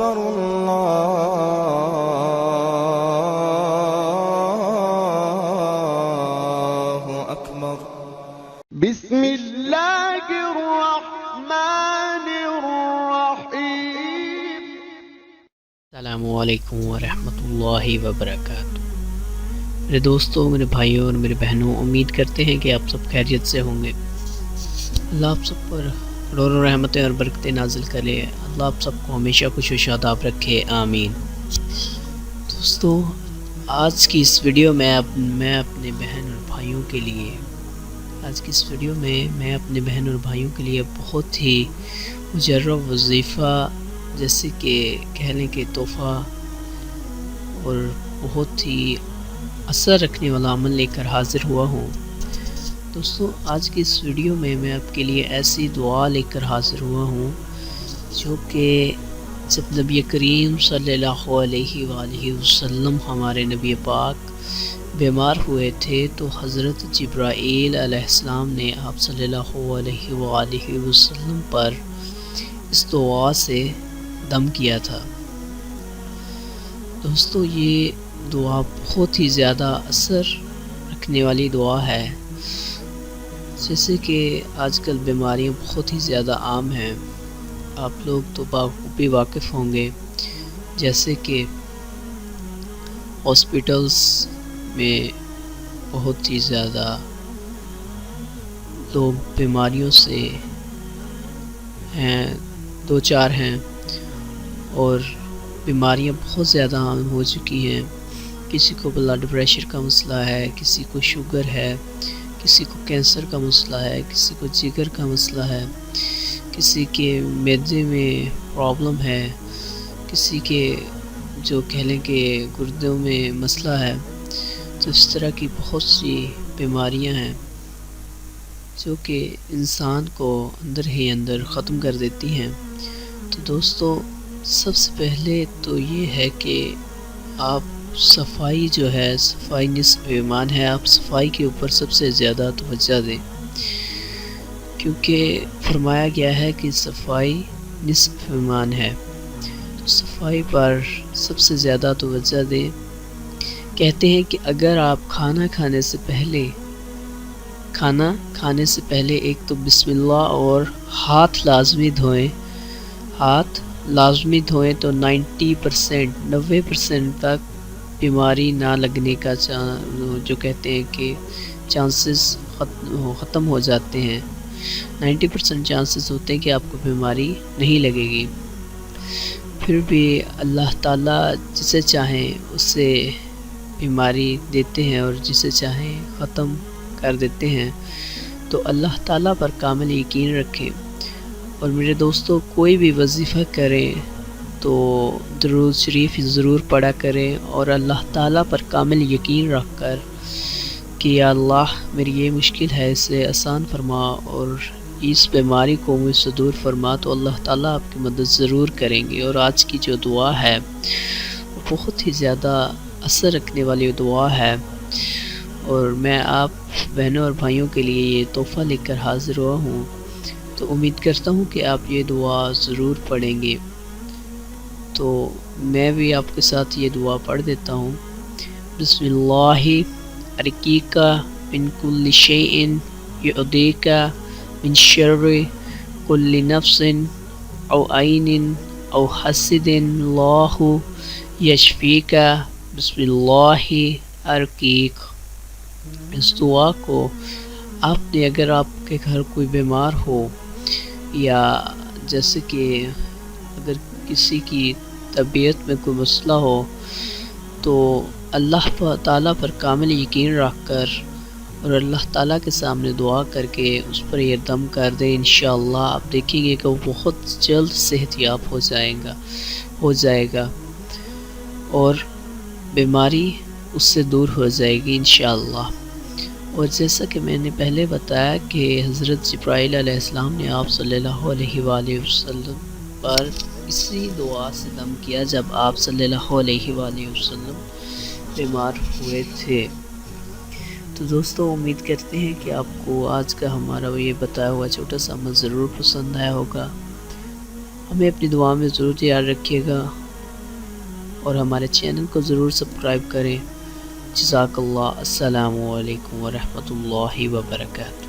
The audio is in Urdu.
أكبر الله أكبر بسم الله الرحمن الرحيم السلام علیکم ورحمۃ اللہ وبرکاتہ۔ میرے دوستوں، میرے بھائیوں اور میرے بہنوں، امید کرتے ہیں کہ آپ سب خیریت سے ہوں گے۔ اللہ آپ سب پر کروڑوں رحمتیں اور برکتیں نازل کرے۔ اللہ آپ سب کو ہمیشہ خوش و شاداب رکھے، آمین۔ دوستوں، آج کی اس ویڈیو میں اپنے بہن اور بھائیوں کے لیے بہت ہی مجرب وظیفہ، جیسے کہ کہہ لیں کہ تحفہ اور بہت ہی اثر رکھنے والا عمل لے کر حاضر ہوا ہوں۔ دوستوں، آج کی اس ویڈیو میں آپ کے لیے ایسی دعا لے کر حاضر ہوا ہوں جو کہ جب نبی کریم صلی اللہ علیہ وآلہ وسلم، ہمارے نبی پاک بیمار ہوئے تھے تو حضرت جبرائیل علیہ السلام نے آپ صلی اللہ علیہ وآلہ وسلم پر اس دعا سے دم کیا تھا۔ دوستو، یہ دعا بہت ہی زیادہ اثر رکھنے والی دعا ہے۔ جیسے کہ آج کل بیماریاں بہت ہی زیادہ عام ہیں، آپ لوگ تو بخوبی واقف ہوں گے، جیسے کہ ہاسپٹلس میں بہت ہی زیادہ لوگ بیماریوں سے دو چار ہیں اور بیماریاں بہت زیادہ عام ہو چکی ہیں۔ کسی کو بلڈ پریشر کا مسئلہ ہے، کسی کو شوگر ہے، کسی کو کینسر کا مسئلہ ہے، کسی کو جگر کا مسئلہ ہے، کسی کے معدے میں پرابلم ہے، کسی کے جو کہہ لیں کہ گردوں میں مسئلہ ہے۔ تو اس طرح کی بہت سی بیماریاں ہیں جو کہ انسان کو اندر ہی اندر ختم کر دیتی ہیں۔ تو دوستو، سب سے پہلے تو یہ ہے کہ آپ صفائی نصف ایمان ہے، آپ صفائی کے اوپر سب سے زیادہ توجہ دیں، کیونکہ فرمایا گیا ہے کہ صفائی نصف ایمان ہے۔ تو صفائی پر سب سے زیادہ توجہ دیں۔ کہتے ہیں کہ اگر آپ کھانا کھانے سے پہلے ایک تو بسم اللہ اور ہاتھ لازمی دھوئیں تو 90% تک بیماری نہ لگنے کا جو کہتے ہیں کہ چانسز ختم ہو جاتے ہیں۔ 90% چانسز ہوتے ہیں کہ آپ کو بیماری نہیں لگے گی۔ پھر بھی اللہ تعالیٰ جسے چاہیں اسے بیماری دیتے ہیں اور جسے چاہیں ختم کر دیتے ہیں۔ تو اللہ تعالیٰ پر کامل یقین رکھیں، اور میرے دوستو، کوئی بھی وظیفہ کریں تو درود شریف ضرور پڑھا کریں، اور اللہ تعالیٰ پر کامل یقین رکھ کر کہ یا اللہ میری یہ مشکل ہے، اسے آسان فرما اور اس بیماری کو مجھ سے دور فرما، تو اللہ تعالیٰ آپ کی مدد ضرور کریں گے۔ اور آج کی جو دعا ہے وہ بہت ہی زیادہ اثر رکھنے والی دعا ہے، اور میں آپ بہنوں اور بھائیوں کے لیے یہ تحفہ لے کر حاضر ہوا ہوں۔ تو امید کرتا ہوں کہ آپ یہ دعا ضرور پڑھیں گے۔ تو میں بھی آپ کے ساتھ یہ دعا پڑھ دیتا ہوں۔ بسم اللہ ارقیک من کل شیء یؤذیک من شر کل نفس او عین او حسد اللہ یشفیک بسم اللہ ارقیک۔ اس دعا کو آپ نے، اگر آپ کے گھر کوئی بیمار ہو، یا جیسے کہ اگر کسی کی طبیعت میں کوئی مسئلہ ہو، تو اللہ تعالیٰ پر کامل یقین رکھ کر اور اللہ تعالیٰ کے سامنے دعا کر کے اس پر یہ دم کر دیں، انشاءاللہ آپ دیکھیں گے کہ وہ بہت جلد صحت یاب ہو جائے گا اور بیماری اس سے دور ہو جائے گی انشاءاللہ۔ اور جیسا کہ میں نے پہلے بتایا کہ حضرت جبرائیل علیہ السلام نے آپ صلی اللہ علیہ وآلہ وسلم پر اسی دعا سے دم کیا جب آپ صلی اللہ علیہ وآلہ وسلم بیمار ہوئے تھے۔ تو دوستو، امید کرتے ہیں کہ آپ کو آج کا ہمارا یہ بتایا ہوا چھوٹا سا عمل ضرور پسند آیا ہوگا۔ ہمیں اپنی دعا میں ضرور یاد رکھیے گا اور ہمارے چینل کو ضرور سبسکرائب کریں۔ جزاک اللہ۔ السلام علیکم ورحمۃ اللہ وبرکاتہ۔